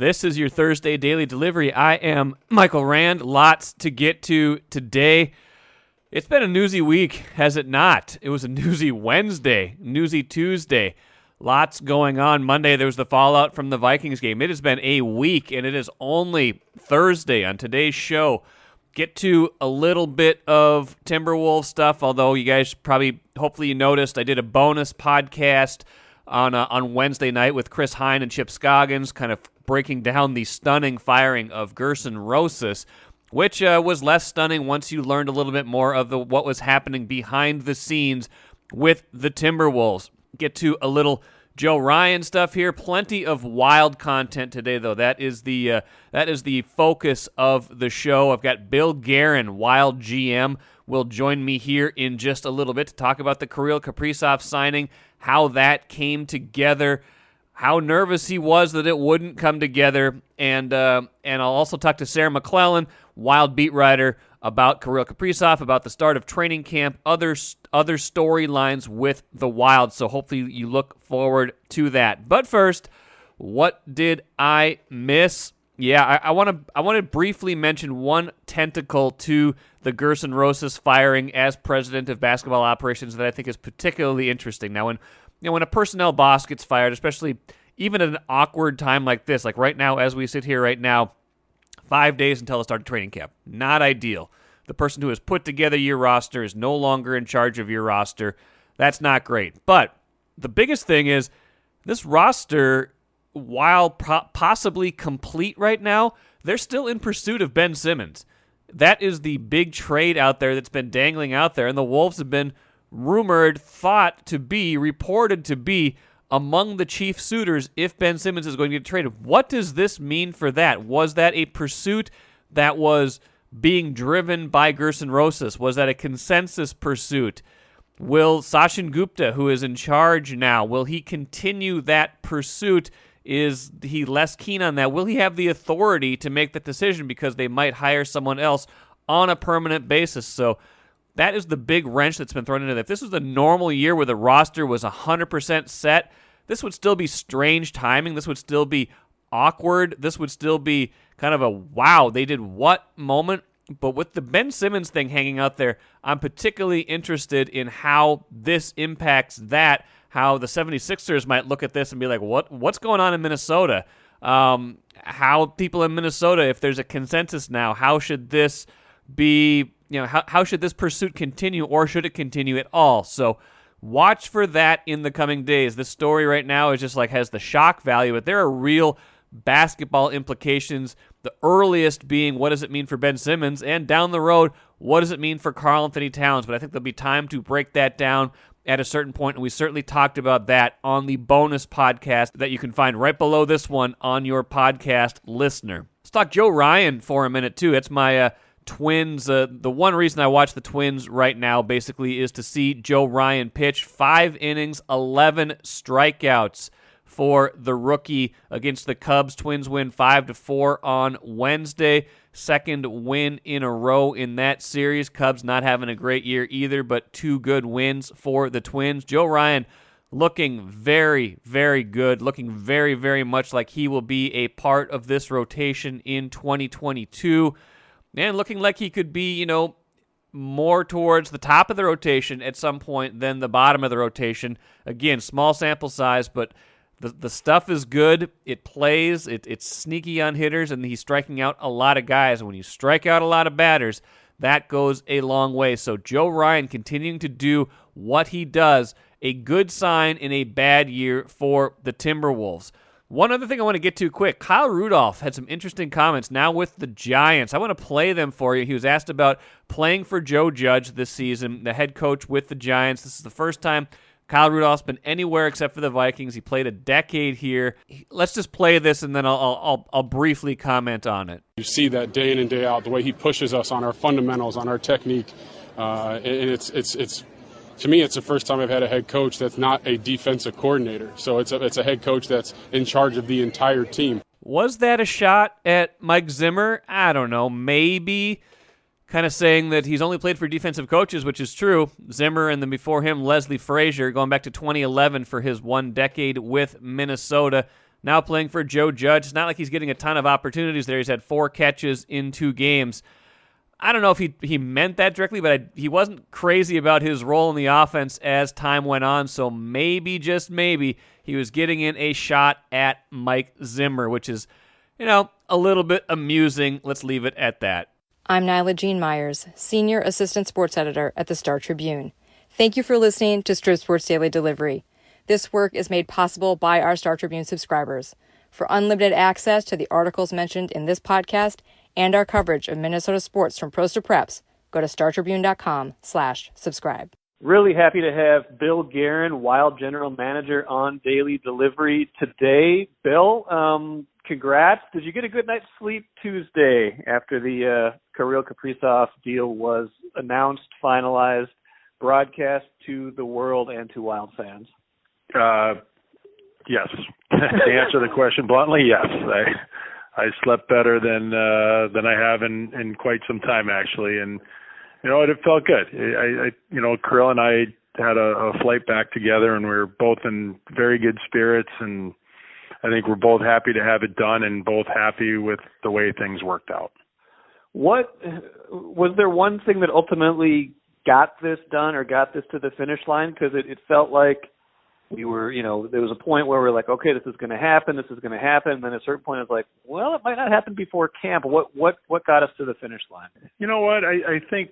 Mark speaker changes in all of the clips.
Speaker 1: This is your Thursday Daily Delivery. I am Michael Rand. Lots to get to today. It's been a newsy week, has it not? It was a newsy Wednesday, newsy Tuesday. Lots going on. Monday, there was the fallout from the Vikings game. It has been a week, and it is only Thursday on today's show. Get to a little bit of Timberwolves stuff, although you guys hopefully you noticed, I did a bonus podcast on Wednesday night with Chris Hine and Chip Scoggins, kind of breaking down the stunning firing of Gerson Rosas, which was less stunning once you learned a little bit more of what was happening behind the scenes with the Timberwolves. Get to a little Joe Ryan stuff here. Plenty of Wild content today, though. That is the focus of the show. I've got Bill Guerin, Wild GM, will join me here in just a little bit to talk about the Kirill Kaprizov signing, how that came together, how nervous he was that it wouldn't come together, and I'll also talk to Sarah McLellan, Wild beat writer, about Kirill Kaprizov, about the start of training camp, other storylines with the Wild. So hopefully you look forward to that. But first, what did I miss? Yeah, I want to briefly mention one tentacle to the Gerson Rosas firing as president of basketball operations that I think is particularly interesting. Now, when a personnel boss gets fired, especially even at an awkward time like this, like right now as we sit here right now, 5 days until the start of training camp, not ideal. The person who has put together your roster is no longer in charge of your roster. That's not great. But the biggest thing is this roster, while possibly complete right now, they're still in pursuit of Ben Simmons. That is the big trade out there that's been dangling out there, and the Wolves have been reported to be among the chief suitors if Ben Simmons is going to get traded. What does this mean for that? Was that a pursuit that was being driven by Gerson Rosas? Was that a consensus pursuit? Will Sachin Gupta, who is in charge now, will he continue that pursuit? Is he less keen on that? Will he have the authority to make that decision because they might hire someone else on a permanent basis? So that is the big wrench that's been thrown into that. If this was a normal year where the roster was 100% set, this would still be strange timing. This would still be awkward. This would still be kind of a wow, they did what moment. But with the Ben Simmons thing hanging out there, I'm particularly interested in how this impacts that, how the 76ers might look at this and be like, what's going on in Minnesota? How people in Minnesota, if there's a consensus now, how should this be, how should this pursuit continue, or should it continue at all? So watch for that in the coming days. This story right now is just like has the shock value, but there are real basketball implications, the earliest being what does it mean for Ben Simmons, and down the road, what does it mean for Karl-Anthony Towns? But I think there'll be time to break that down at a certain point, and we certainly talked about that on the bonus podcast that you can find right below this one on your podcast listener. Let's talk Joe Ryan for a minute, too. That's my Twins. The one reason I watch the Twins right now, basically, is to see Joe Ryan pitch. 5 innings, 11 strikeouts for the rookie against the Cubs. Twins win 5-4 on Wednesday. Second win in a row in that series. Cubs not having a great year either, but 2 good wins for the Twins. Joe Ryan looking very, very good, looking very, very much like he will be a part of this rotation in 2022, and looking like he could be, more towards the top of the rotation at some point than the bottom of the rotation. Again, small sample size, but the stuff is good. It plays. It's sneaky on hitters, and he's striking out a lot of guys. And when you strike out a lot of batters, that goes a long way. So Joe Ryan continuing to do what he does, a good sign in a bad year for the Timberwolves. One other thing I want to get to quick. Kyle Rudolph had some interesting comments now with the Giants. I want to play them for you. He was asked about playing for Joe Judge this season, the head coach with the Giants. This is the first time Kyle Rudolph's been anywhere except for the Vikings. He played a decade here. Let's just play this, and then I'll briefly comment on it.
Speaker 2: You see that day in and day out, the way he pushes us on our fundamentals, on our technique. And it's to me, it's the first time I've had a head coach that's not a defensive coordinator. So it's a head coach that's in charge of the entire team.
Speaker 1: Was that a shot at Mike Zimmer? I don't know. Maybe. Kind of saying that he's only played for defensive coaches, which is true. Zimmer and then before him, Leslie Frazier, going back to 2011 for his 1 decade with Minnesota. now playing for Joe Judge. It's not like he's getting a ton of opportunities there. He's had 4 catches in 2 games. I don't know if he meant that directly, but he wasn't crazy about his role in the offense as time went on, so maybe, just maybe, he was getting in a shot at Mike Zimmer, which is, a little bit amusing. Let's leave it at that.
Speaker 3: I'm Nyla Jean Myers, Senior Assistant Sports Editor at the Star Tribune. Thank you for listening to Strip Sports Daily Delivery. This work is made possible by our Star Tribune subscribers. For unlimited access to the articles mentioned in this podcast and our coverage of Minnesota sports from pros to preps, go to startribune.com/subscribe.
Speaker 4: Really happy to have Bill Guerin, Wild General Manager, on Daily Delivery today. Bill, congrats. Did you get a good night's sleep Tuesday after the Kirill Kaprizov deal was announced, finalized, broadcast to the world and to Wild fans?
Speaker 5: Yes. To answer the question bluntly, yes. I slept better than I have in quite some time, actually, and it felt good. Kirill and I had a flight back together, and we were both in very good spirits, and I think we're both happy to have it done, and both happy with the way things worked out.
Speaker 4: What was there one thing that ultimately got this done or got this to the finish line? Because it felt like we were, there was a point where we're like, okay, this is going to happen. And then at a certain point, it's like, well, it might not happen before camp. What got us to the finish line?
Speaker 5: You know what? I think,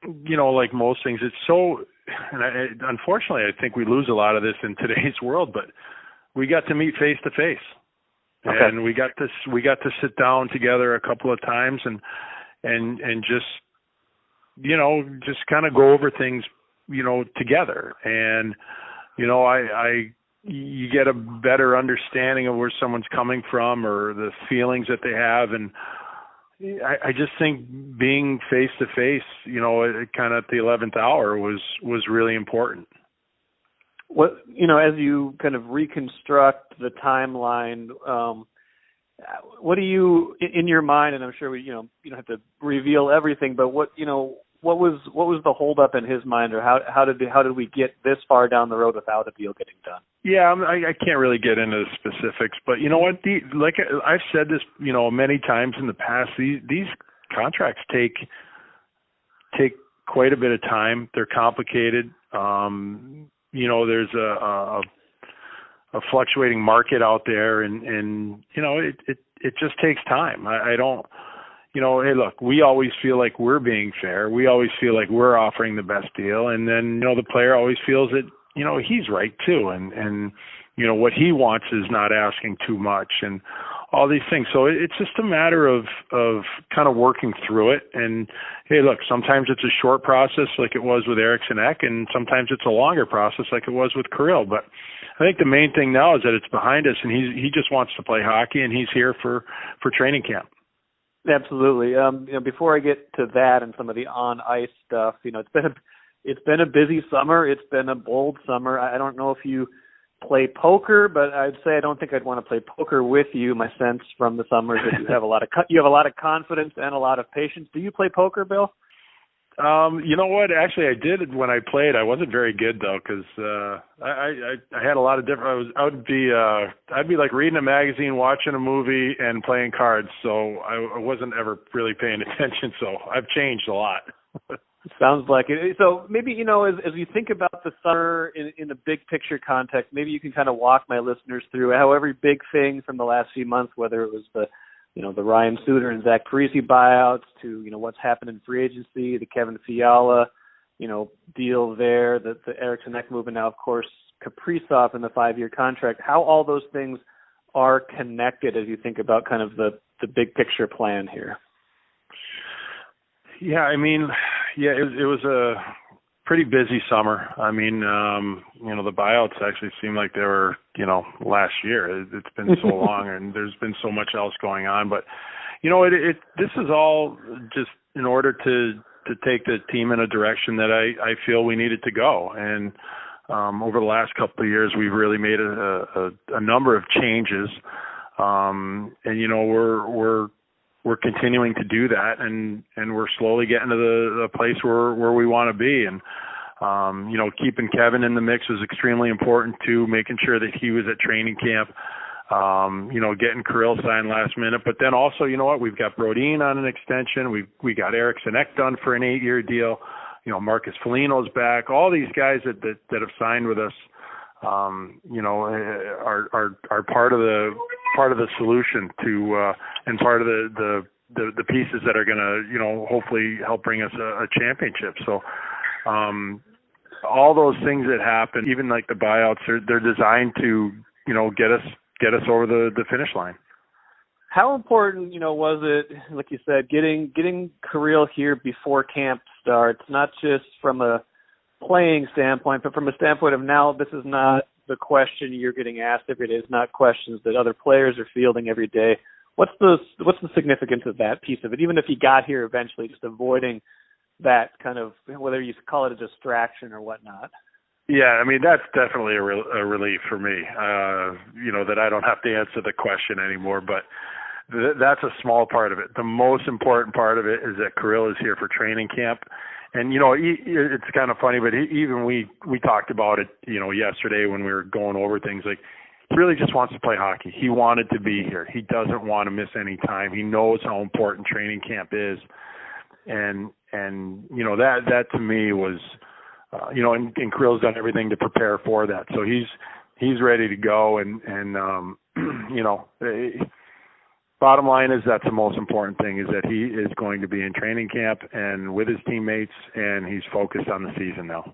Speaker 5: like most things, it's so, and unfortunately, I think we lose a lot of this in today's world, but we got to meet face to face. And we got to sit down together a couple of times and just, just kind of go over things, together. And, you get a better understanding of where someone's coming from or the feelings that they have. And I just think being face to face, kind of at the 11th hour was really important.
Speaker 4: What, as you kind of reconstruct the timeline, what do you, in your mind, and I'm sure you don't have to reveal everything, but what was the holdup in his mind, or how did we get this far down the road without a deal getting done?
Speaker 5: Yeah, I can't really get into the specifics, but you know what? Like I've said this, many times in the past, these contracts take quite a bit of time. They're complicated. There's a fluctuating market out there, and it just takes time. I don't. Hey, look, we always feel like we're being fair. We always feel like we're offering the best deal. And then, the player always feels that, he's right too. And what he wants is not asking too much and all these things. So it's just a matter of kind of working through it. And hey, look, sometimes it's a short process like it was with Eriksson Ek, and sometimes it's a longer process like it was with Kirill. But I think the main thing now is that it's behind us, and he just wants to play hockey, and he's here for training camp.
Speaker 4: Absolutely. Before I get to that and some of the on-ice stuff, it's been a busy summer. It's been a bold summer. I don't know if you play poker, but I'd say I don't think I'd want to play poker with you. My sense from the summer is that you have a lot of confidence and a lot of patience. Do you play poker, Bill?
Speaker 5: You know what? Actually, I did when I played. I wasn't very good though, because I had a lot of different. I'd be like reading a magazine, watching a movie, and playing cards. So I wasn't ever really paying attention. So I've changed a lot.
Speaker 4: Sounds like it. So maybe as you think about the summer in the big picture context, maybe you can kind of walk my listeners through how every big thing from the last few months, whether it was the Ryan Suter and Zach Parise buyouts to, what's happened in free agency, the Kevin Fiala, deal there, the Eriksson Ek move, and now, of course, Kaprizov in the 5-year contract, how all those things are connected as you think about kind of the big picture plan here.
Speaker 5: Yeah, it was a pretty busy summer. The buyouts actually seem like they were, last year. It's been so long, and there's been so much else going on. But, this is all just in order to take the team in a direction that I feel we needed to go. And over the last couple of years, we've really made a number of changes. And we're continuing to do that, and we're slowly getting to the place where we want to be. And keeping Kevin in the mix was extremely important too, making sure that he was at training camp. Getting Kirill signed last minute. But then also, you know what, we've got Brodin on an extension. We got Eric Sinek done for an 8-year deal. Marcus Foligno's back. All these guys that have signed with us, are part of the solution to and part of the pieces that are going to hopefully help bring us a championship. So all those things that happen, even like the buyouts, they're designed to get us over the finish line.
Speaker 4: How important, was it, like you said, getting Kirill here before camp starts, not just from a playing standpoint, but from a standpoint of now this is not the question you're getting asked every day. It's not questions that other players are fielding every day. What's the significance of that piece of it? Even if he got here eventually, just avoiding that kind of, whether you call it a distraction or whatnot.
Speaker 5: Yeah, I mean, that's definitely a relief for me, that I don't have to answer the question anymore, but that's a small part of it. The most important part of it is that Kirill is here for training camp. And, it's kind of funny, but we talked about it, yesterday when we were going over things. Like, he really just wants to play hockey. He wanted to be here. He doesn't want to miss any time. He knows how important training camp is. And that to me was, and Kirill's done everything to prepare for that. So he's ready to go. And bottom line is that's the most important thing, is that he is going to be in training camp and with his teammates, and he's focused on the season now.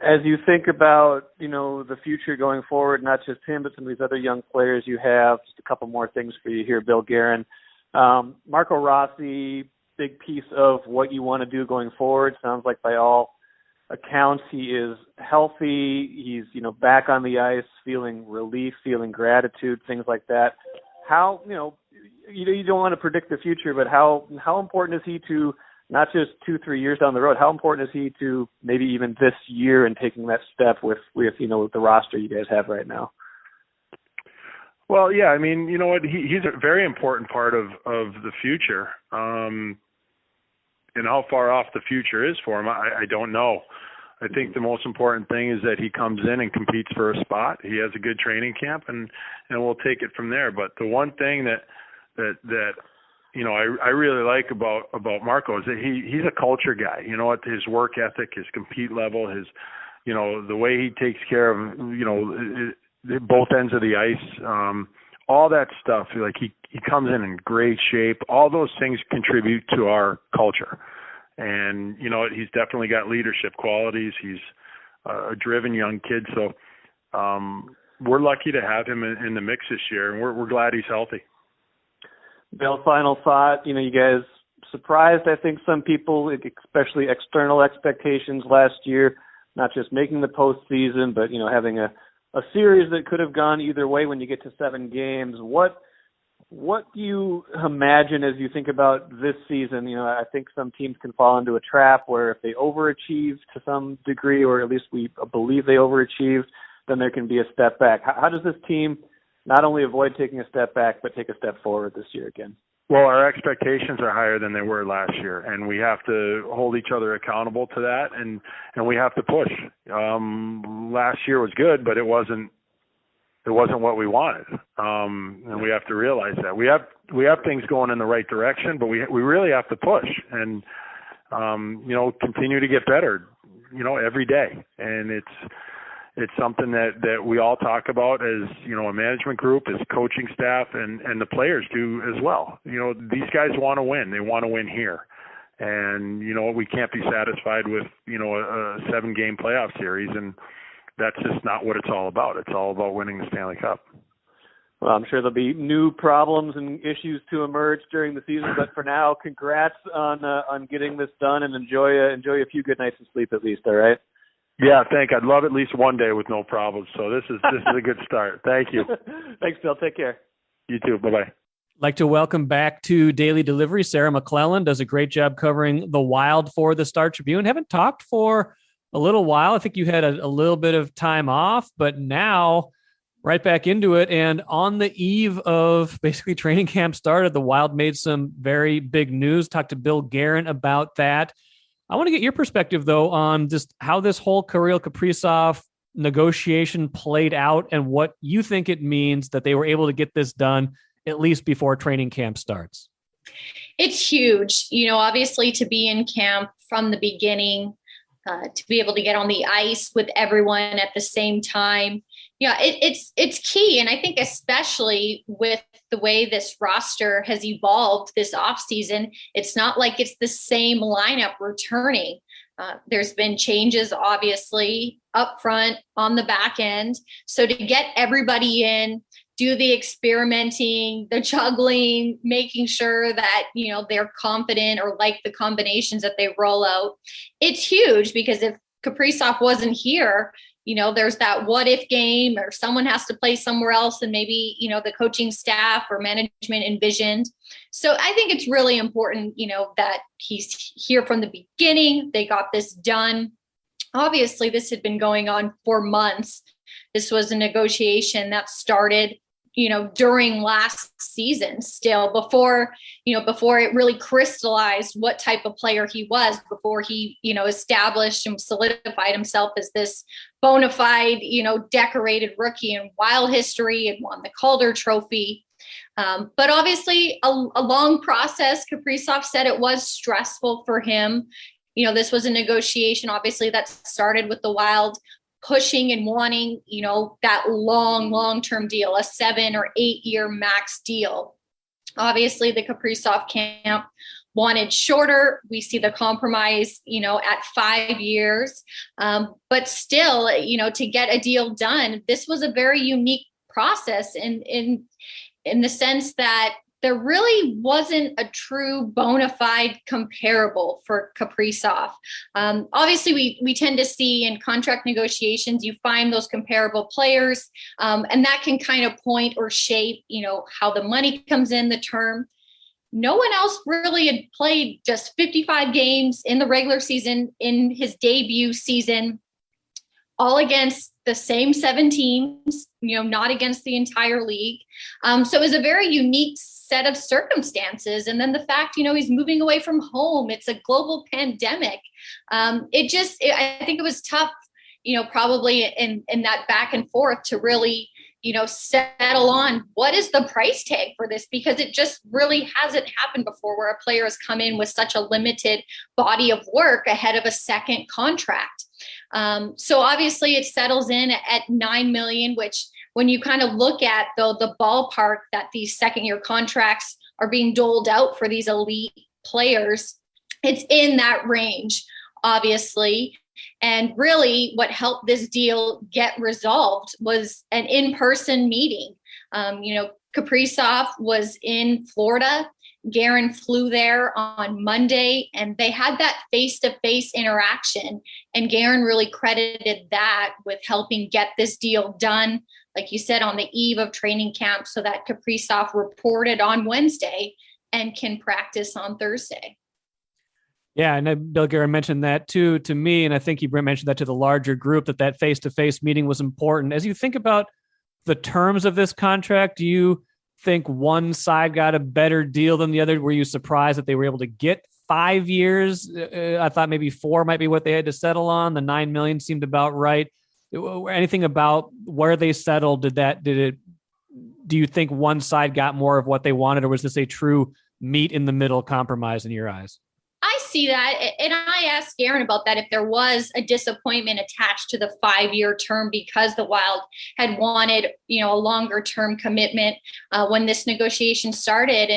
Speaker 4: As you think about, the future going forward, not just him, but some of these other young players you have, just a couple more things for you here, Bill Guerin. Marco Rossi, big piece of what you want to do going forward. Sounds like by all accounts he is healthy. He's, back on the ice, feeling relief, feeling gratitude, things like that. How, you don't want to predict the future, but how important is he to, not just 2-3 years down the road, how important is he to maybe even this year and taking that step with the roster you guys have right now?
Speaker 5: Well, yeah, I mean, you know what, he's a very important part of the future. And how far off the future is for him, I don't know. I think the most important thing is that he comes in and competes for a spot. He has a good training camp, and we'll take it from there. But the one thing that I really like about Marco is that he's a culture guy. You know what, his work ethic, his compete level, his the way he takes care of both ends of the ice, all that stuff. Like he comes in great shape. All those things contribute to our culture. And he's definitely got leadership qualities. He's a driven young kid. So we're lucky to have him in the mix this year, and we're glad he's healthy.
Speaker 4: Bill, final thought. You guys surprised, I think, some people, especially external expectations last year, not just making the postseason, but, having a series that could have gone either way when you get to 7 games. What do you imagine as you think about this season? I think some teams can fall into a trap where if they overachieve to some degree, or at least we believe they overachieved, then there can be a step back. How does this team not only avoid taking a step back, but take a step forward this year again?
Speaker 5: Well, our expectations are higher than they were last year, and we have to hold each other accountable to that, and we have to push. Last year was good, but it wasn't what we wanted, and we have to realize that. We have things going in the right direction, but we really have to push and continue to get better, every day. And it's something that we all talk about as, a management group, as coaching staff, and the players do as well. These guys want to win. They want to win here. And, we can't be satisfied with, a 7-game playoff series, and that's just not what it's all about. It's all about winning the Stanley Cup.
Speaker 4: Well, I'm sure there'll be new problems and issues to emerge during the season, but for now, congrats on getting this done, and enjoy a few good nights of sleep at least, all right?
Speaker 5: Yeah, I'd love at least one day with no problems. So this is a good start. Thank you.
Speaker 4: Thanks, Bill. Take care.
Speaker 5: You too. Bye-bye.
Speaker 1: Like to welcome back to Daily Delivery, Sarah McLellan. Does a great job covering the Wild for the Star Tribune. Haven't talked for a little while. I think you had a little bit of time off, but now right back into it. And on the eve of basically training camp started, the Wild made some very big news. Talked to Bill Guerin about that. I want to get your perspective, though, on just how this whole Kirill Kaprizov negotiation played out and what you think it means that they were able to get this done at least before training camp starts?
Speaker 6: It's huge, obviously to be in camp from the beginning, to be able to get on the ice with everyone at the same time. Yeah, it's key. And I think especially with the way this roster has evolved this offseason, it's not like it's the same lineup returning. There's been changes, obviously, up front, on the back end. So to get everybody in, do the experimenting, the juggling, making sure that, they're confident or like the combinations that they roll out. It's huge because if Kaprizov wasn't here, there's that what if game or someone has to play somewhere else and maybe, the coaching staff or management envisioned. So I think it's really important, that he's here from the beginning. They got this done. Obviously, this had been going on for months. This was a negotiation that started, during last season still before it really crystallized what type of player he was, before he, established and solidified himself as this bona fide, decorated rookie in Wild history and won the Calder Trophy. But obviously a long process. Kaprizov said it was stressful for him. This was a negotiation, obviously, that started with the Wild pushing and wanting, that long-term deal, a 7 or 8 year max deal. Obviously, the Kaprizov camp wanted shorter. We see the compromise, at 5 years. But still, to get a deal done, this was a very unique process in the sense that there really wasn't a true bona fide comparable for Kaprizov. Obviously, we tend to see in contract negotiations, you find those comparable players, and that can kind of point or shape, how the money comes in the term. No one else really had played just 55 games in the regular season in his debut season, all against the same 7 teams, not against the entire league. So it was a very unique set of circumstances. And then the fact, he's moving away from home. It's a global pandemic. I think it was tough, probably in that back and forth to really, settle on what is the price tag for this, because it just really hasn't happened before where a player has come in with such a limited body of work ahead of a second contract. So obviously it settles in at $9 million, which when you kind of look at the ballpark that these second year contracts are being doled out for these elite players, it's in that range, obviously. And really what helped this deal get resolved was an in-person meeting. Kaprizov was in Florida. Guerin flew there on Monday, and they had that face-to-face interaction. And Guerin really credited that with helping get this deal done, like you said, on the eve of training camp, so that Kaprizov reported on Wednesday and can practice on Thursday.
Speaker 1: Yeah, and Bill Guerin mentioned that too to me, and I think he mentioned that to the larger group, that face-to-face meeting was important. As you think about the terms of this contract, do you think one side got a better deal than the other? Were you surprised that they were able to get 5 years? I thought maybe 4 might be what they had to settle on. The $9 million seemed about right. Anything about where they settled? Do you think one side got more of what they wanted, or was this a true meet in the middle compromise in your eyes?
Speaker 6: I see that. And I asked Guerin about that, if there was a disappointment attached to the 5-year term because the Wild had wanted, a longer term commitment when this negotiation started.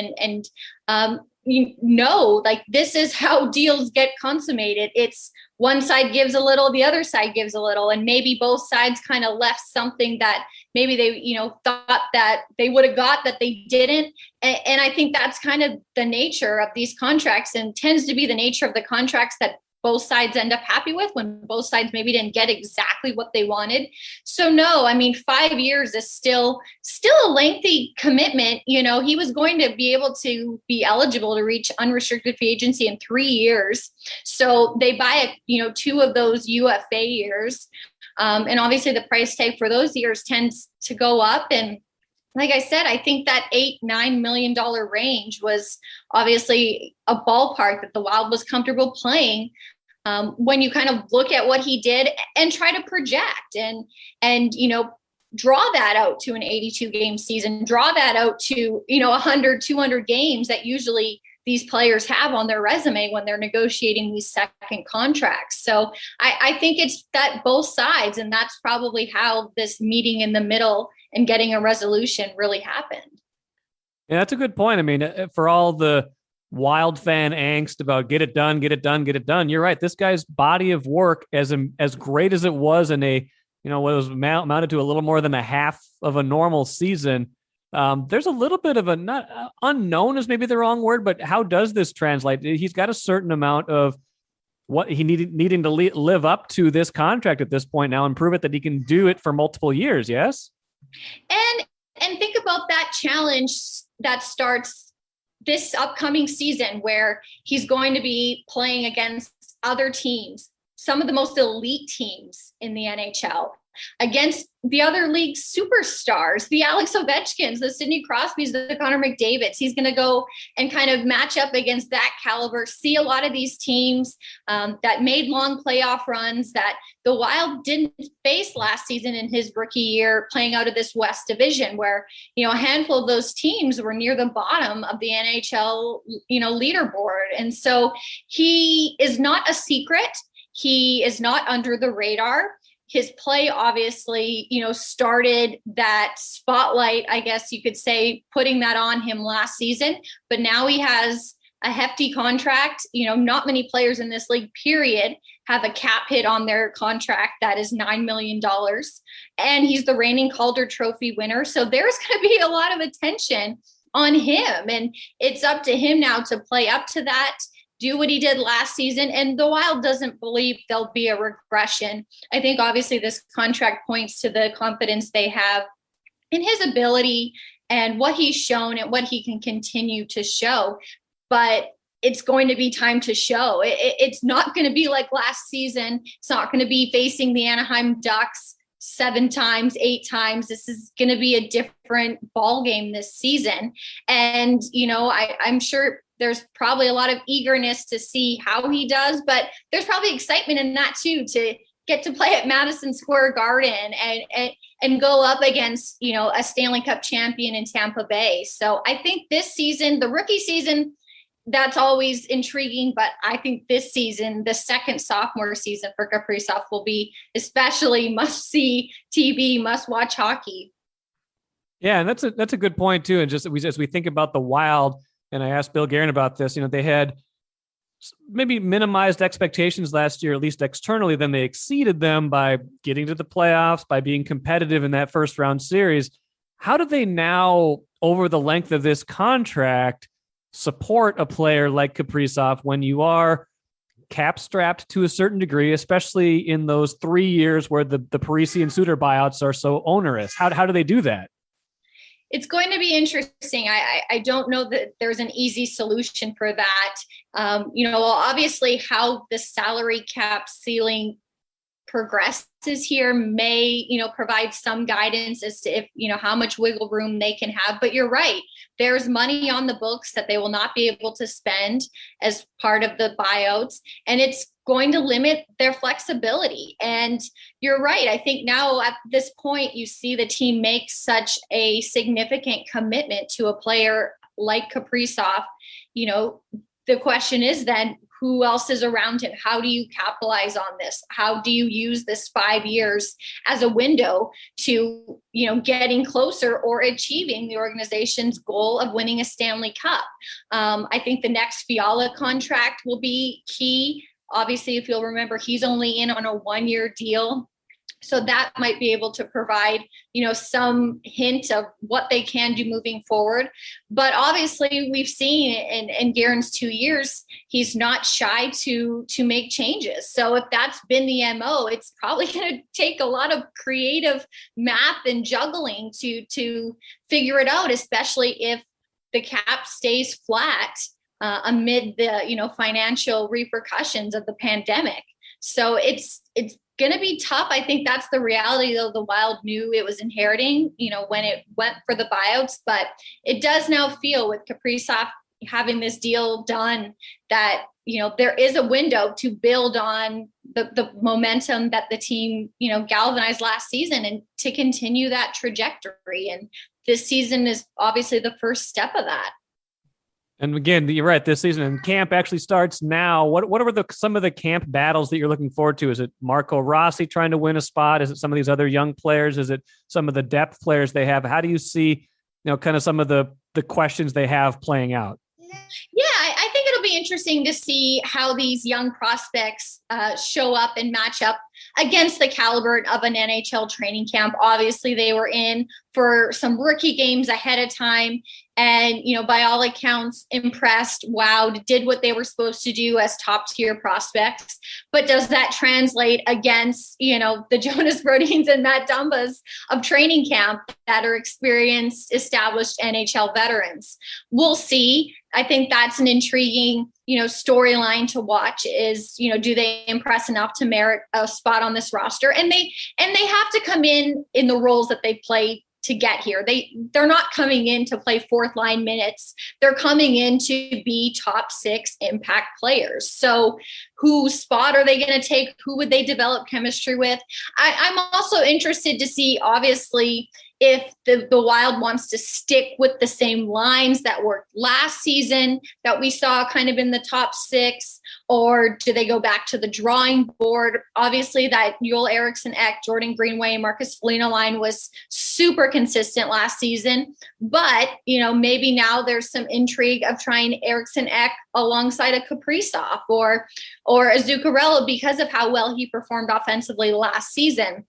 Speaker 6: Like, this is how deals get consummated. It's one side gives a little, the other side gives a little, and maybe both sides kind of left something that maybe they, thought that they would have got that they didn't. And I think that's kind of the nature of these contracts, and tends to be the nature of the contracts that both sides end up happy with, when both sides maybe didn't get exactly what they wanted. So no, 5 years is still a lengthy commitment. He was going to be able to be eligible to reach unrestricted free agency in 3 years. So they buy 2 of those UFA years. And obviously the price tag for those years tends to go up. And like I said, I think that $8-9 million range was obviously a ballpark that the Wild was comfortable playing. when you kind of look at what he did and try to project and draw that out to an 82 game season, draw that out to 100, 200 games that usually these players have on their resume when they're negotiating these second contracts. So I think it's that both sides, and that's probably how this meeting in the middle and getting a resolution really happened.
Speaker 1: Yeah, that's a good point. I mean, for all the Wild fan angst about get it done, get it done, get it done, you're right. This guy's body of work, as great as it was in a, what was amounted to a little more than a half of a normal season, there's a little bit of a, not unknown is maybe the wrong word, but how does this translate? He's got a certain amount of what he needing to live up to this contract at this point now and prove it that he can do it for multiple years. Yes.
Speaker 6: And think about that challenge that starts this upcoming season where he's going to be playing against other teams, some of the most elite teams in the NHL, against the other league superstars, the Alex Ovechkins, the Sidney Crosbys, the Connor McDavids. He's going to go and kind of match up against that caliber, see a lot of these teams that made long playoff runs that the Wild didn't face last season in his rookie year, playing out of this West Division where, a handful of those teams were near the bottom of the NHL, leaderboard. And so he is not a secret. He is not under the radar. His play obviously, started that spotlight, I guess you could say, putting that on him last season. But now he has a hefty contract. Not many players in this league, period, have a cap hit on their contract that is $9 million. And he's the reigning Calder Trophy winner. So there's going to be a lot of attention on him. And it's up to him now to play up to that, do what he did last season. And the Wild doesn't believe there'll be a regression. I think obviously this contract points to the confidence they have in his ability and what he's shown and what he can continue to show. But it's going to be time to show. It's not going to be like last season. It's not going to be facing the Anaheim Ducks 7 times, 8 times. This is going to be a different ball game this season. And, I'm sure there's probably a lot of eagerness to see how he does, but there's probably excitement in that too, to get to play at Madison Square Garden and go up against, a Stanley Cup champion in Tampa Bay. So I think this season, the rookie season, that's always intriguing, but I think this season, the second sophomore season for Kaprizov will be especially must-see TV, must-watch hockey.
Speaker 1: Yeah, and that's a good point too. And just as we think about the Wild, and I asked Bill Guerin about this, they had maybe minimized expectations last year, at least externally, then they exceeded them by getting to the playoffs, by being competitive in that first round series. How do they now, over the length of this contract, support a player like Kaprizov when you are cap strapped to a certain degree, especially in those 3 years where the Parisi and Suter buyouts are so onerous? How do they do that?
Speaker 6: It's going to be interesting. I don't know that there's an easy solution for that. Obviously how the salary cap ceiling progresses here may, provide some guidance as to if, how much wiggle room they can have. But you're right. There's money on the books that they will not be able to spend as part of the buyouts, and it's going to limit their flexibility. And you're right. I think now at this point, you see the team make such a significant commitment to a player like Kaprizov. The question is then, who else is around him? How do you capitalize on this? How do you use this 5 years as a window to, getting closer or achieving the organization's goal of winning a Stanley Cup? I think the next Fiala contract will be key. Obviously, if you'll remember, he's only in on a 1-year deal. So that might be able to provide, some hint of what they can do moving forward. But obviously, we've seen in Guerin's 2 years, he's not shy to make changes. So if that's been the MO, it's probably going to take a lot of creative math and juggling to figure it out, especially if the cap stays flat amid the financial repercussions of the pandemic. So it's going to be tough. I think that's the reality, though. The Wild knew it was inheriting, when it went for the buyouts, but it does now feel with Kaprizov having this deal done, that, there is a window to build on the momentum that the team, galvanized last season and to continue that trajectory. And this season is obviously the first step of that.
Speaker 1: And again, you're right. This season and camp actually starts now. What are some of the camp battles that you're looking forward to? Is it Marco Rossi trying to win a spot? Is it some of these other young players? Is it some of the depth players they have? How do you see, kind of some of the questions they have playing out?
Speaker 6: Yeah, I think it'll be interesting to see how these young prospects show up and match up against the caliber of an NHL training camp. Obviously, they were in for some rookie games ahead of time and, by all accounts, impressed, wowed, did what they were supposed to do as top tier prospects. But does that translate against, the Jonas Brodins and Matt Dumbas of training camp that are experienced, established NHL veterans? We'll see. I think that's an intriguing, storyline to watch is, do they impress enough to merit a spot on this roster? And they have to come in the roles that they play to get here. They're not coming in to play fourth line minutes. They're coming in to be top 6 impact players. So whose spot are they going to take? Who would they develop chemistry with? I'm also interested to see, obviously, if the Wild wants to stick with the same lines that worked last season that we saw kind of in the top 6, or do they go back to the drawing board? Obviously, that Joel Eriksson-Ek, Jordan Greenway, and Marcus Foligno line was super consistent last season. But, maybe now there's some intrigue of trying Eriksson-Ek alongside a Kaprizov or a Zuccarello because of how well he performed offensively last season.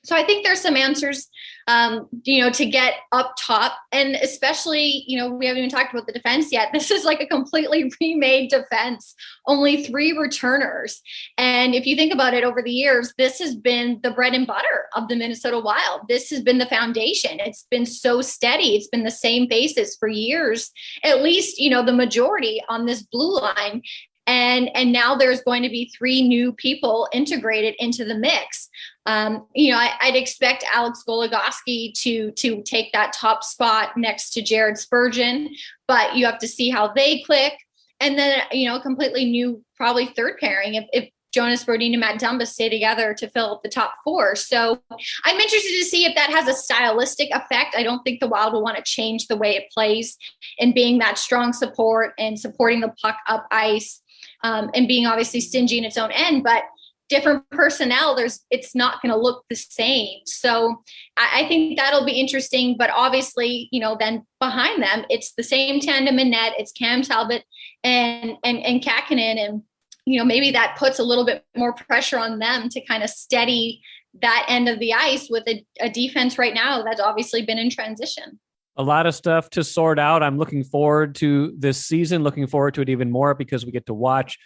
Speaker 6: So I think there's some answers, to get up top. And especially, we haven't even talked about the defense yet. This is like a completely remade defense, only 3 returners. And if you think about it over the years, this has been the bread and butter of the Minnesota Wild. This has been the foundation. It's been so steady. It's been the same faces for years, at least, the majority on this blue line. And now there's going to be 3 new people integrated into the mix. I'd expect Alex Goligoski to take that top spot next to Jared Spurgeon, but you have to see how they click. And then, a completely new, probably third pairing if Jonas Brodin and Matt Dumbas stay together to fill up the top 4. So I'm interested to see if that has a stylistic effect. I don't think the Wild will want to change the way it plays and being that strong support and supporting the puck up ice. And being obviously stingy in its own end, but different personnel, it's not going to look the same. So I think that'll be interesting, but obviously, then behind them, it's the same tandem in net. It's Cam Talbot and Kakkonen. And, maybe that puts a little bit more pressure on them to kind of steady that end of the ice with a defense right now that's obviously been in transition.
Speaker 1: A lot of stuff to sort out. I'm looking forward to this season, looking forward to it even more because we get to watch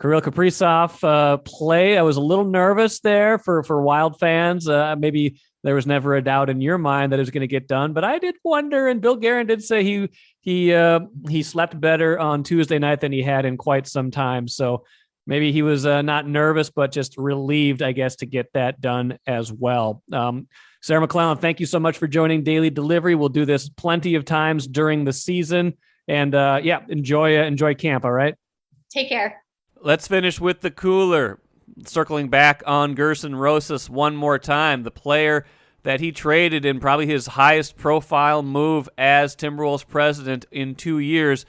Speaker 1: Kirill Kaprizov play. I was a little nervous there for Wild fans. Maybe there was never a doubt in your mind that it was going to get done, but I did wonder, and Bill Guerin did say he slept better on Tuesday night than he had in quite some time. So maybe he was not nervous, but just relieved, I guess, to get that done as well. Sarah McLellan, thank you so much for joining Daily Delivery. We'll do this plenty of times during the season. And enjoy camp, all right?
Speaker 6: Take care.
Speaker 1: Let's finish with the cooler. Circling back on Gerson Rosas one more time, the player that he traded in probably his highest profile move as Timberwolves president in 2 years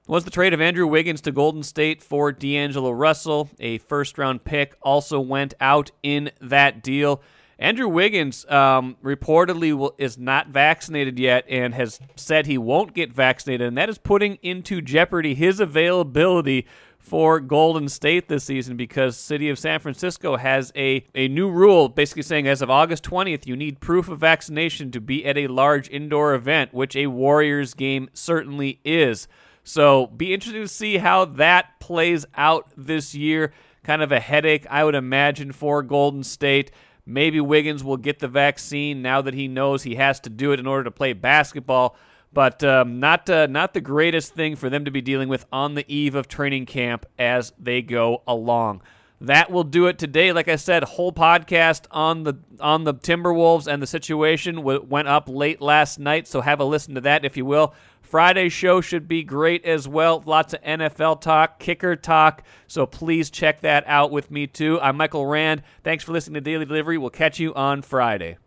Speaker 1: was the trade of Andrew Wiggins to Golden State for D'Angelo Russell. A first-round pick also went out in that deal. Andrew Wiggins reportedly is not vaccinated yet and has said he won't get vaccinated, and that is putting into jeopardy his availability for Golden State this season because City of San Francisco has a new rule basically saying as of August 20th, you need proof of vaccination to be at a large indoor event, which a Warriors game certainly is. So be interesting to see how that plays out this year. Kind of a headache, I would imagine, for Golden State. Maybe Wiggins will get the vaccine now that he knows he has to do it in order to play basketball, but not the greatest thing for them to be dealing with on the eve of training camp as they go along. That will do it today. Like I said, whole podcast on the Timberwolves and the situation went up late last night, so have a listen to that if you will. Friday's show should be great as well. Lots of NFL talk, kicker talk, so please check that out with me too. I'm Michael Rand. Thanks for listening to Daily Delivery. We'll catch you on Friday.